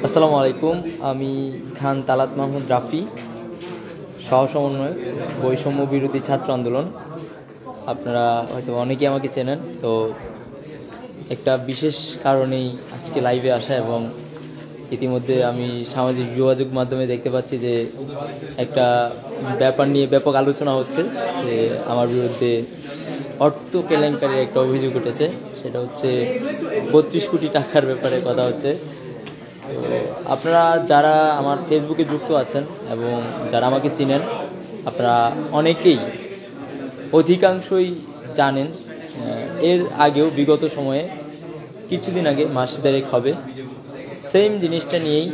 আসসালামু আলাইকুম। আমি খান তালাত মাহমুদ রাফি, সহ সমন্বয়ক বৈষম্য বিরোধী ছাত্র আন্দোলন। আপনারা হয়তো অনেকেই আমাকে চেনেন। তো একটা বিশেষ কারণেই আজকে লাইভে আসা, এবং ইতিমধ্যে আমি সামাজিক যোগাযোগ মাধ্যমে দেখতে পাচ্ছি যে একটা ব্যাপার নিয়ে ব্যাপক আলোচনা হচ্ছে যে আমার বিরুদ্ধে অর্থ কেলেঙ্কারির একটা অভিযোগ উঠেছে। সেটা হচ্ছে 32 কোটি টাকার ব্যাপারে কথা হচ্ছে। তো আপনারা যারা আমার ফেসবুকে যুক্ত আছেন এবং যারা আমাকে চিনেন, আপনারা অনেকেই অধিকাংশই জানেন এর আগেও বিগত সময়ে কিছুদিন আগে মাস দেড়েক হবে সেম জিনিসটা নিয়েই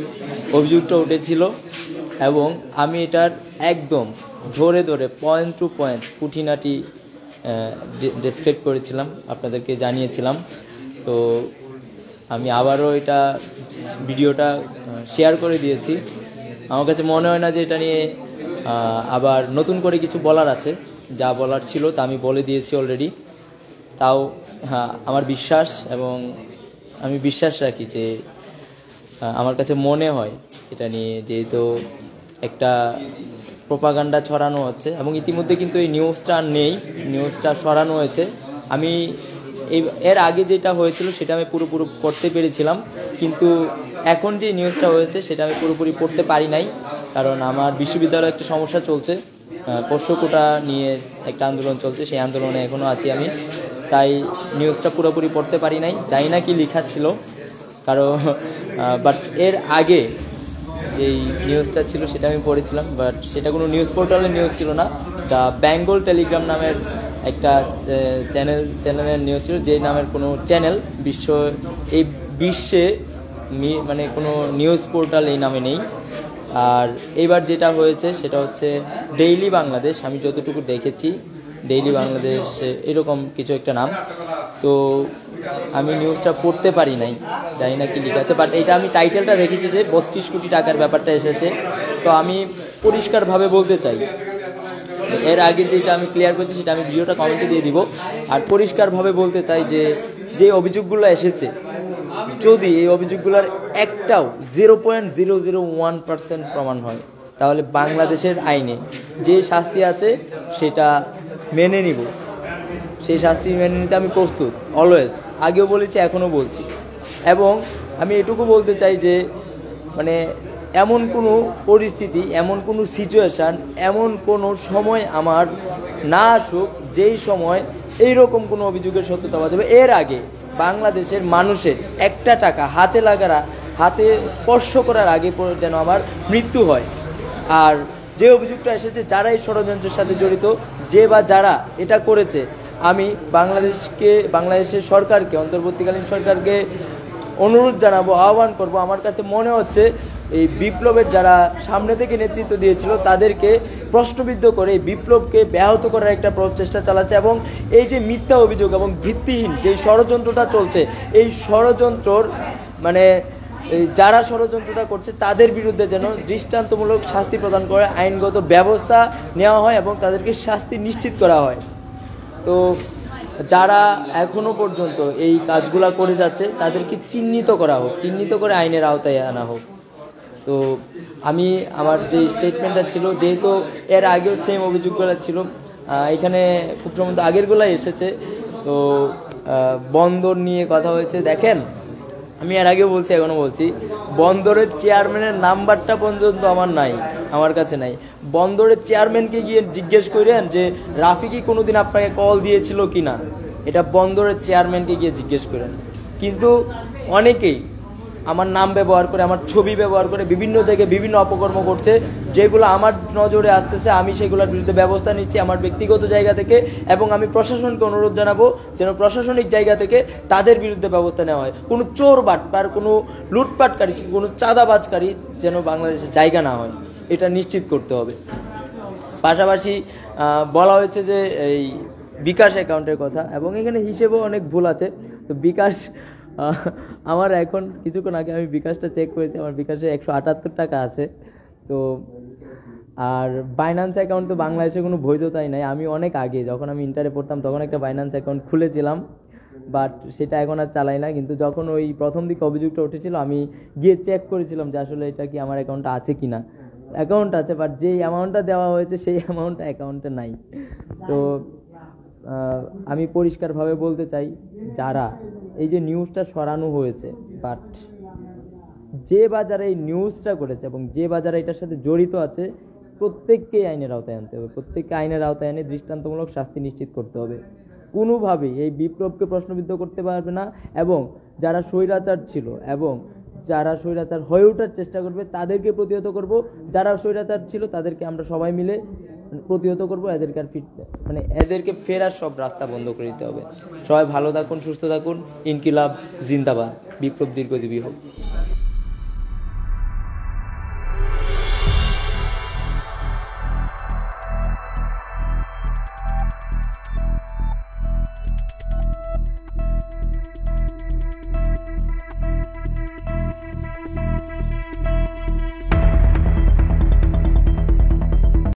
অভিযোগটা উঠেছিল, এবং আমি এটার একদম ধরে ধরে পয়েন্ট টু পয়েন্ট খুঁটিনাটি ডেসক্রাইব করেছিলাম, আপনাদেরকে জানিয়েছিলাম। তো আমি আবারও এটা ভিডিওটা শেয়ার করে দিয়েছি। আমার কাছে মনে হয় না যে এটা নিয়ে আবার নতুন করে কিছু বলার আছে। যা বলার ছিল তা আমি বলে দিয়েছি অলরেডি। তাও হ্যাঁ, আমার বিশ্বাস এবং আমি বিশ্বাস রাখি যে আমার কাছে মনে হয় এটা নিয়ে যেহেতু একটা প্রোপাগান্ডা ছড়ানো হচ্ছে, এবং ইতিমধ্যে কিন্তু এই নিউজটা নেই, নিউজটা সরানো হয়েছে। আমি এর আগে যেটা হয়েছিল সেটা আমি পুরোপুরি পড়তে পেরেছিলাম, কিন্তু এখন যে নিউজটা হয়েছে সেটা আমি পুরোপুরি পড়তে পারি নাই, কারণ আমার বিশ্ববিদ্যালয়ে একটা সমস্যা চলছে। পোষ্য কোটা নিয়ে একটা আন্দোলন চলছে, সেই আন্দোলনে এখনও আছি আমি, তাই নিউজটা পুরোপুরি পড়তে পারি নাই, জানি না কি লেখা ছিল কারণ। বাট এর আগে যেই নিউজটা ছিল সেটা আমি পড়েছিলাম, বাট সেটা কোনো নিউজ পোর্টালের নিউজ ছিল না। দ্য বেঙ্গল টেলিগ্রাম নামের একটা চ্যানেলের নিউজ ছিল, যে নামের কোনো চ্যানেল এই বিশ্বে মানে কোনো নিউজ পোর্টাল এই নামে নেই। আর এইবার যেটা হয়েছে সেটা হচ্ছে ডেইলি বাংলাদেশ, আমি যতটুকু দেখেছি ডেইলি বাংলাদেশ এরকম কিছু একটা নাম। তো আমি নিউজটা পড়তে পারি নাই, জানি না কি লেখা আছে, বাট এটা আমি টাইটেলটা রেখেছি যে 32 কোটি টাকার ব্যাপারটা এসেছে। তো আমি পরিষ্কারভাবে বলতে চাই, এর আগে যেটা আমি ক্লিয়ার করছি সেটা আমি ভিডিওটা কমেন্টে দিয়ে দিব। আর পরিষ্কারভাবে বলতে চাই যে যে অভিযোগগুলো এসেছে, যদি এই অভিযোগগুলোর একটাও 0.001% প্রমাণ হয়, তাহলে বাংলাদেশের আইনে যে শাস্তি আছে সেটা মেনে নিব। সেই শাস্তি মেনে নিতে আমি প্রস্তুত, অলওয়েজ। আগেও বলেছি, এখনও বলছি। এবং আমি এটুকু বলতে চাই যে মানে এমন কোনো পরিস্থিতি, এমন কোনো সিচুয়েশান, এমন কোনো সময় আমার না আসুক যেই সময় এইরকম কোনো অভিযোগের সত্যতা পাওয়া যাবে। এর আগে বাংলাদেশের মানুষের একটা টাকা হাতে স্পর্শ করার আগে যেন আমার মৃত্যু হয়। আর যে অভিযোগটা এসেছে, যারা এই ষড়যন্ত্রের সাথে জড়িত, যে বা যারা এটা করেছে, আমি বাংলাদেশের সরকারকে, অন্তর্বর্তীকালীন সরকারকে অনুরোধ জানাবো, আহ্বান করব। আমার কাছে মনে হচ্ছে এই বিপ্লবের যারা সামনে থেকে নেতৃত্ব দিয়েছিল তাদেরকে প্রশ্নবিদ্ধ করে এই বিপ্লবকে ব্যাহত করার একটা প্রচেষ্টা চালাচ্ছে, এবং এই যে মিথ্যা অভিযোগ এবং ভিত্তিহীন যে ষড়যন্ত্রটা চলছে, এই ষড়যন্ত্রর মানে যারা ষড়যন্ত্রটা করছে তাদের বিরুদ্ধে যেন দৃষ্টান্তমূলক শাস্তি প্রদান করে আইনগত ব্যবস্থা নেওয়া হয় এবং তাদেরকে শাস্তি নিশ্চিত করা হয়। তো যারা এখনো পর্যন্ত এই কাজগুলা করে যাচ্ছে তাদেরকে চিহ্নিত করা হোক, চিহ্নিত করে আইনের আওতায় আনা হোক। তো আমি আমার যে স্টেটমেন্টটা ছিল, যেহেতু এর আগেও সেম অভিযোগগুলো ছিল, এখানে খুব সম্ভবত আগেরগুলাই এসেছে। তো বন্দর নিয়ে কথা হয়েছে। দেখেন, আমি এর আগেও বলছি, এখনও বলছি, বন্দরের চেয়ারম্যানের নাম্বারটা পর্যন্ত আমার কাছে নাই। বন্দরের চেয়ারম্যানকে গিয়ে জিজ্ঞেস করেন যে রাফি কি কোনোদিন আপনাকে কল দিয়েছিল কি না, এটা বন্দরের চেয়ারম্যানকে গিয়ে জিজ্ঞেস করেন। কিন্তু অনেকেই আমার নাম ব্যবহার করে, আমার ছবি ব্যবহার করে বিভিন্ন জায়গায় বিভিন্ন অপকর্ম করছে, যেগুলো আমার নজরে আসতেছে। আমি সেগুলোর বিরুদ্ধে ব্যবস্থা নিচ্ছি আমার ব্যক্তিগত জায়গা থেকে, এবং আমি প্রশাসনকে অনুরোধ জানাবো যেন প্রশাসনিক জায়গা থেকে তাদের বিরুদ্ধে ব্যবস্থা নেওয়া হয়। কোনো চোর বাটপার, কোনো লুটপাটকারী, কোনো চাঁদাবাজকারী যেন বাংলাদেশে জায়গা না হয়, এটা নিশ্চিত করতে হবে। পাশাপাশি বলা হয়েছে যে এই বিকাশ অ্যাকাউন্টের কথা, এবং এখানে হিসেবেও অনেক ভুল আছে। তো বিকাশ, আমার এখন কিছুক্ষণ আগে আমি বিকাশটা চেক করেছি, আমার বিকাশে 178 টাকা আছে। তো আর বাইন্যান্স অ্যাকাউন্ট তো বাংলাদেশে কোনো বৈধতাই নাই। আমি অনেক আগে, যখন আমি ইন্টারে পড়তাম, তখন একটা বাইন্যান্স অ্যাকাউন্ট খুলেছিলাম, বাট সেটা এখন আর চালাই না। কিন্তু যখন ওই প্রথম দিকে অভিযোগটা উঠেছিল আমি গিয়ে চেক করেছিলাম যে আসলে এটা কি আমার অ্যাকাউন্টে আছে কি না। অ্যাকাউন্ট আছে, বাট যেই অ্যামাউন্টটা দেওয়া হয়েছে সেই অ্যামাউন্টটা অ্যাকাউন্টে নাই। তো আমি পরিষ্কারভাবে বলতে চাই, যারা এই যে নিউজটা সরানো হয়েছে, বাট যে বাজারে এই নিউজটা করেছে এবং যে বাজারে এটার সাথে জড়িত আছে, প্রত্যেককেই আইনের আওতায় আনতে হবে। প্রত্যেককে আইনের আওতায় এনে দৃষ্টান্তমূলক শাস্তি নিশ্চিত করতে হবে। কোনোভাবেই এই বিপ্লবকে প্রশ্নবিদ্ধ করতে পারবে না, এবং যারা স্বৈরাচার ছিল এবং যারা স্বৈরাচার হয়ে ওঠার চেষ্টা করবে তাদেরকে প্রতিহত করব। যারা স্বৈরাচার ছিল তাদেরকে আমরা সবাই মিলে প্রতিহত করব। এদেরকে আর এদেরকে ফেরার সব রাস্তা বন্ধ করে দিতে হবে। সবাই ভালো থাকুন, সুস্থ থাকুন। ইনকিলাব জিন্দাবাদ, বিপ্লব দীর্ঘজীবী হোক।